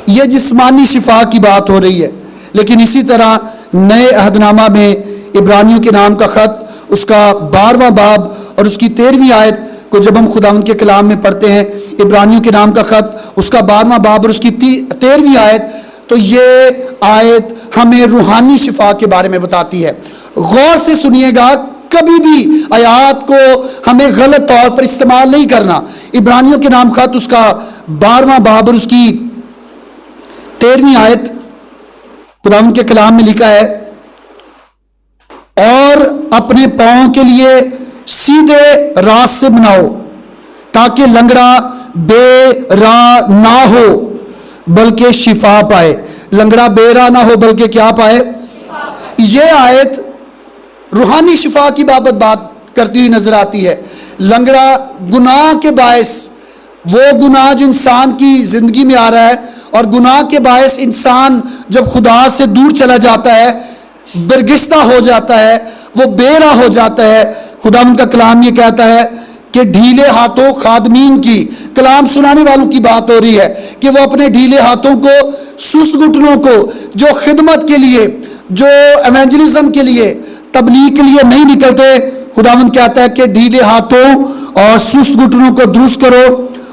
یہ جسمانی شفا کی بات ہو رہی ہے. لیکن اسی طرح نئے عہد نامہ میں عبرانیوں کے نام کا خط اس کا 12واں باب اور اس کی 13ویں آیت کو جب ہم خداوند کے کلام میں پڑھتے ہیں، عبرانیوں کے نام کا خط اس کا 12واں باب اور اس کی 13ویں آیت، تو یہ آیت ہمیں روحانی شفا کے بارے میں بتاتی ہے. غور سے سنیے گا، کبھی بھی آیات کو ہمیں غلط طور پر استعمال نہیں کرنا. عبرانیوں کے نام خط اس کا 12واں باب اور اس کی 13ویں آیت خداوند کے کلام میں لکھا ہے اور اپنے پاؤں کے لیے سیدھے راستے بناؤ تاکہ لنگڑا بے راہ نہ ہو بلکہ شفا پائے. لنگڑا بے راہ نہ ہو بلکہ کیا پائے؟ یہ آیت روحانی شفا کی بابت بات کرتی ہوئی نظر آتی ہے. لنگڑا گناہ کے باعث، وہ گناہ جو انسان کی زندگی میں آ رہا ہے، اور گناہ کے باعث انسان جب خدا سے دور چلا جاتا ہے، برگشتہ ہو جاتا ہے، وہ بے راہ ہو جاتا ہے. خداوند کا کلام یہ کہتا ہے کہ ڈھیلے ہاتھوں خادمین کی، کلام سنانے والوں کی بات ہو رہی ہے کہ وہ اپنے ڈھیلے ہاتھوں کو، سست گھٹنوں کو، جو خدمت کے لیے، جو ایونجلزم کے لیے، تبلیغ کے لیے نہیں نکلتے، خداوند کہتا ہے کہ ڈھیلے ہاتھوں اور سست گھٹنوں کو درست کرو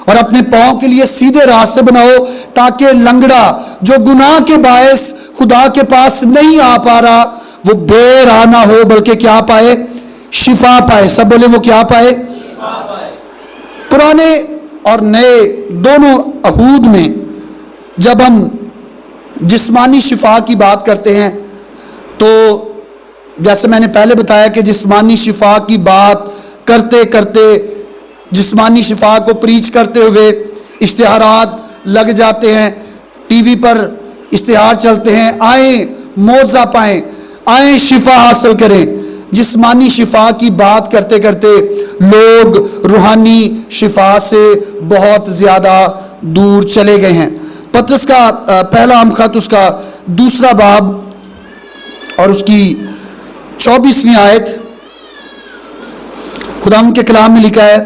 اور اپنے پاؤں کے لیے سیدھے راستے بناؤ تاکہ لنگڑا جو گناہ کے باعث خدا کے پاس نہیں آ پا رہا، وہ بے راہ نہ ہو بلکہ کیا پائے؟ شفا پائے. سب بولے وہ کیا پائے؟ پرانے اور نئے دونوں عہود میں جب ہم جسمانی شفا کی بات کرتے ہیں تو جیسے میں نے پہلے بتایا کہ جسمانی شفا کی بات کرتے کرتے، جسمانی شفا کو پریچ کرتے ہوئے اشتہارات لگ جاتے ہیں، ٹی وی پر اشتہار چلتے ہیں، آئیں معجزہ پائیں، آئیں شفا حاصل کریں. جسمانی شفا کی بات کرتے کرتے لوگ روحانی شفا سے بہت زیادہ دور چلے گئے ہیں. پطرس کا پہلا عام خط اس کا 2 باب اور اس کی 24ویں آیت، خداوند کے کلام میں لکھا ہے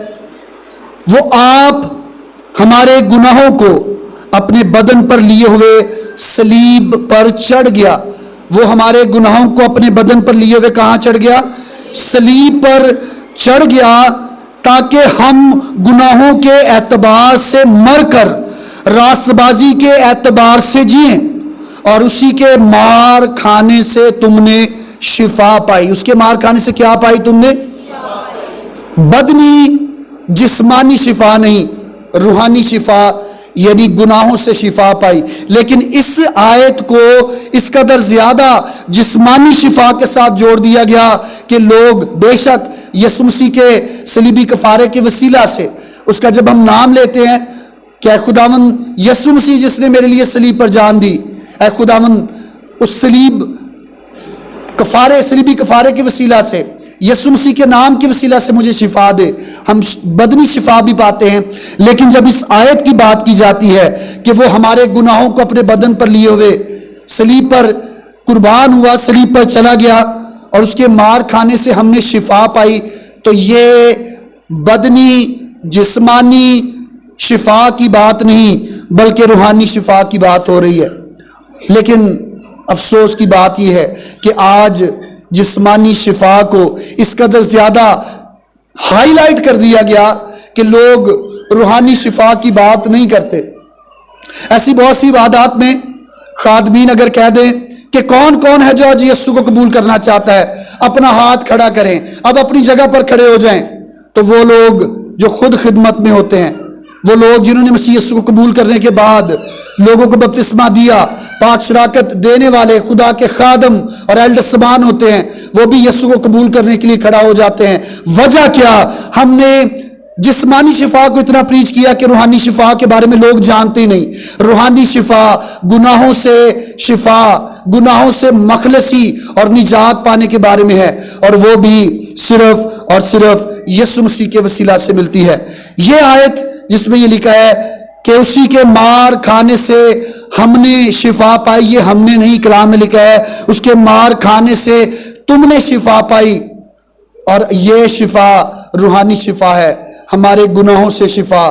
وہ آپ ہمارے گناہوں کو اپنے بدن پر لیے ہوئے صلیب پر چڑھ گیا. وہ ہمارے گناہوں کو اپنے بدن پر لیے ہوئے کہاں چڑھ گیا؟ صلیب پر چڑھ گیا، تاکہ ہم گناہوں کے اعتبار سے مر کر راست بازی کے اعتبار سے جئیں، اور اسی کے مار کھانے سے تم نے شفا پائی. اس کے مار کھانے سے کیا پائی تم نے؟ بدنی جسمانی شفا نہیں، روحانی شفا، یعنی گناہوں سے شفا پائی. لیکن اس آیت کو اس قدر زیادہ جسمانی شفا کے ساتھ جوڑ دیا گیا کہ لوگ بے شک یسوع مسیح کے صلیبی کفارے کے وسیلہ سے اس کا جب ہم نام لیتے ہیں کہ اے خداوند یسوع مسیح جس نے میرے لیے صلیب پر جان دی، اے خداوند اس صلیبی کفارے کے وسیلہ سے، یسوع مسیح کے نام کے وسیلہ سے مجھے شفا دے. ہم بدنی شفا بھی پاتے ہیں. لیکن جب اس آیت کی بات کی جاتی ہے کہ وہ ہمارے گناہوں کو اپنے بدن پر لیے ہوئے صلیب پر قربان ہوا، صلیب پر چلا گیا اور اس کے مار کھانے سے ہم نے شفا پائی، تو یہ بدنی جسمانی شفا کی بات نہیں بلکہ روحانی شفا کی بات ہو رہی ہے. لیکن افسوس کی بات یہ ہے کہ آج جسمانی شفا کو اس قدر زیادہ ہائی لائٹ کر دیا گیا کہ لوگ روحانی شفا کی بات نہیں کرتے. ایسی بہت سی عبادات میں خادمین اگر کہہ دیں کہ کون کون ہے جو آج یسوع کو قبول کرنا چاہتا ہے، اپنا ہاتھ کھڑا کریں، اب اپنی جگہ پر کھڑے ہو جائیں، تو وہ لوگ جو خود خدمت میں ہوتے ہیں، وہ لوگ جنہوں نے مسیح یسوع کو قبول کرنے کے بعد لوگوں کو بپتسمہ دیا، پاک شراکت دینے والے خدا کے خادم اور ایلڈرسمان ہوتے ہیں، وہ بھی یسوع کو قبول کرنے کے لیے کھڑا ہو جاتے ہیں. وجہ کیا؟ ہم نے جسمانی شفا کو اتنا پریچ کیا کہ روحانی شفا کے بارے میں لوگ جانتے ہی نہیں. روحانی شفا گناہوں سے شفا، گناہوں سے مخلصی اور نجات پانے کے بارے میں ہے، اور وہ بھی صرف اور صرف یسوع مسیح کے وسیلہ سے ملتی ہے. یہ آیت جس میں یہ لکھا ہے کہ اسی کے مار کھانے سے ہم نے شفا پائی، یہ ہم نے نہیں، کلام میں لکھا ہے اس کے مار کھانے سے تم نے شفا پائی. اور یہ شفا روحانی شفا ہے، ہمارے گناہوں سے شفا.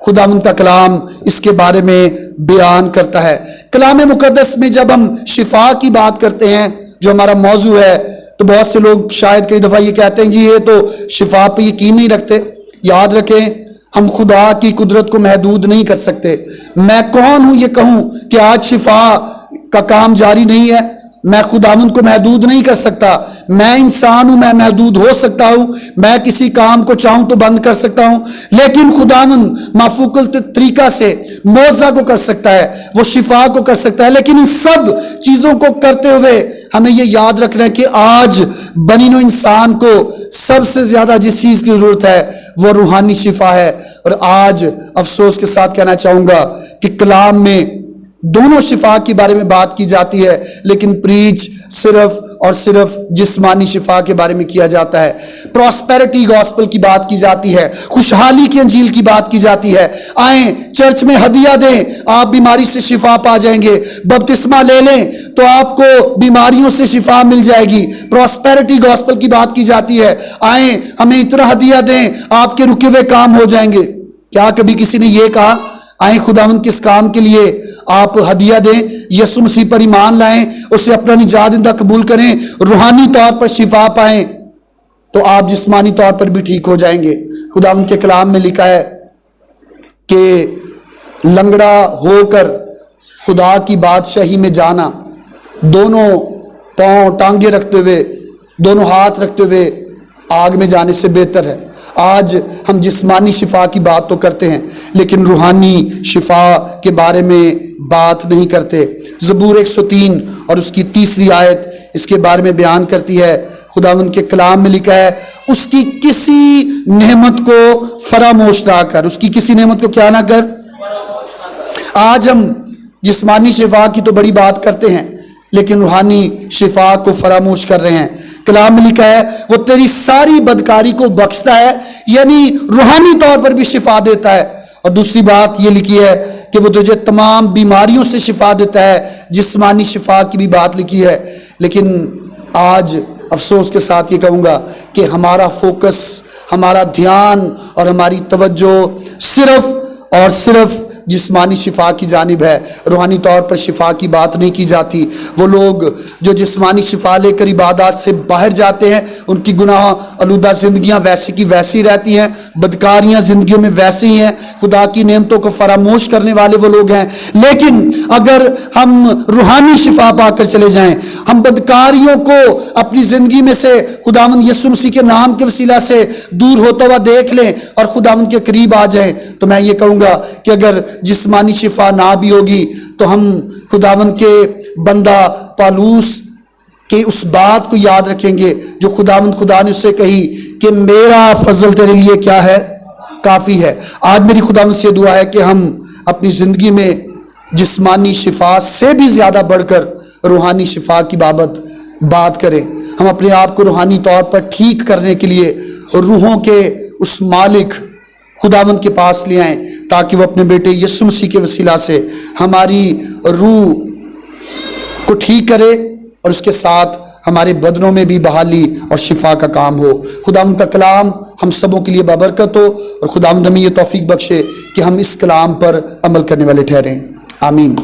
خداوند کا کلام اس کے بارے میں بیان کرتا ہے. کلام مقدس میں جب ہم شفا کی بات کرتے ہیں جو ہمارا موضوع ہے، تو بہت سے لوگ شاید کئی دفعہ یہ کہتے ہیں جی یہ تو شفا پہ یقین نہیں رکھتے. یاد رکھیں ہم خدا کی قدرت کو محدود نہیں کر سکتے. میں کون ہوں یہ کہوں کہ آج شفا کا کام جاری نہیں ہے؟ میں خداوند کو محدود نہیں کر سکتا. میں انسان ہوں، میں محدود ہو سکتا ہوں، میں کسی کام کو چاہوں تو بند کر سکتا ہوں، لیکن خداوند مافوق الطریقہ سے معجزہ کو کر سکتا ہے، وہ شفا کو کر سکتا ہے. لیکن ان سب چیزوں کو کرتے ہوئے ہمیں یہ یاد رکھنا ہے کہ آج بنی نوع انسان کو سب سے زیادہ جس چیز کی ضرورت ہے وہ روحانی شفا ہے. اور آج افسوس کے ساتھ کہنا چاہوں گا کہ کلام میں دونوں شفا کے بارے میں بات کی جاتی ہے، لیکن پریچ صرف اور صرف جسمانی شفا کے بارے میں کیا جاتا ہے. پراسپیرٹی گاسپل کی بات کی جاتی ہے، خوشحالی کی انجیل کی بات کی جاتی ہے. آئیں چرچ میں ہدیہ دیں، آپ بیماری سے شفا پا جائیں گے. بپتسمہ لے لیں تو آپ کو بیماریوں سے شفا مل جائے گی. پراسپیرٹی گاسپل کی بات کی جاتی ہے، آئیں ہمیں اتنا ہدیہ دیں، آپ کے رکے ہوئے کام ہو جائیں گے. کیا کبھی کسی نے یہ کہا آئیں خداوند کس کام کے لیے آپ ہدیہ دیں؟ یسوع مسیح پر ایمان لائیں، اسے اپنا نجات دہندہ قبول کریں، روحانی طور پر شفا پائیں تو آپ جسمانی طور پر بھی ٹھیک ہو جائیں گے. خداوند کے کلام میں لکھا ہے کہ لنگڑا ہو کر خدا کی بادشاہی میں جانا دونوں پاؤں ٹانگیں رکھتے ہوئے، دونوں ہاتھ رکھتے ہوئے آگ میں جانے سے بہتر ہے. آج ہم جسمانی شفا کی بات تو کرتے ہیں لیکن روحانی شفا کے بارے میں بات نہیں کرتے. زبور 103 اور اس کی 3 آیت اس کے بارے میں بیان کرتی ہے. خداوند کے کلام میں لکھا ہے اس کی کسی نعمت کو فراموش نہ کر. اس کی کسی نعمت کو کیا نہ کر. آج ہم جسمانی شفا کی تو بڑی بات کرتے ہیں لیکن روحانی شفا کو فراموش کر رہے ہیں. کلام میں لکھا ہے وہ تیری ساری بدکاری کو بخشتا ہے، یعنی روحانی طور پر بھی شفا دیتا ہے. اور دوسری بات یہ لکھی ہے کہ وہ تجھے تمام بیماریوں سے شفا دیتا ہے. جسمانی شفا کی بھی بات لکھی ہے. لیکن آج افسوس کے ساتھ یہ کہوں گا کہ ہمارا فوکس، ہمارا دھیان اور ہماری توجہ صرف اور صرف جسمانی شفا کی جانب ہے، روحانی طور پر شفا کی بات نہیں کی جاتی۔ وہ لوگ جو جسمانی شفا لے کر عبادات سے باہر جاتے ہیں، ان کی گناہ آلودہ زندگیاں ویسی کی ویسی رہتی ہیں، بدکاریاں زندگیوں میں ویسی ہی ہیں، خدا کی نعمتوں کو فراموش کرنے والے وہ لوگ ہیں۔ لیکن اگر ہم روحانی شفا پا کر چلے جائیں، ہم بدکاریوں کو اپنی زندگی میں سے خداوند یسوع مسیح کے نام کے وسیلہ سے دور ہوتا ہوا دیکھ لیں اور خداوند کے قریب آ جائیں، تو میں یہ کہوں گا کہ اگر جسمانی شفا نہ بھی ہوگی تو ہم خداوند کے بندہ پالوس کہ اس بات کو یاد رکھیں گے جو خدا نے اس سے کہی کہ میرا فضل تیرے لیے کیا ہے، کافی ہے۔ آج میری خداوند سے دعا ہے کہ ہم اپنی زندگی میں جسمانی شفا سے بھی زیادہ بڑھ کر روحانی شفا کی بات کریں۔ ہم اپنے آپ کو روحانی طور پر ٹھیک کرنے کے لیے روحوں کے اس مالک خداوند کے پاس لے آئیں تاکہ وہ اپنے بیٹے یسوع مسیح کے وسیلہ سے ہماری روح کو ٹھیک کرے اور اس کے ساتھ ہمارے بدنوں میں بھی بحالی اور شفا کا کام ہو۔ خداوند کا کلام ہم سبوں کے لیے بابرکت ہو اور خداوند ہمیں یہ توفیق بخشے کہ ہم اس کلام پر عمل کرنے والے ٹھہریں۔ آمین۔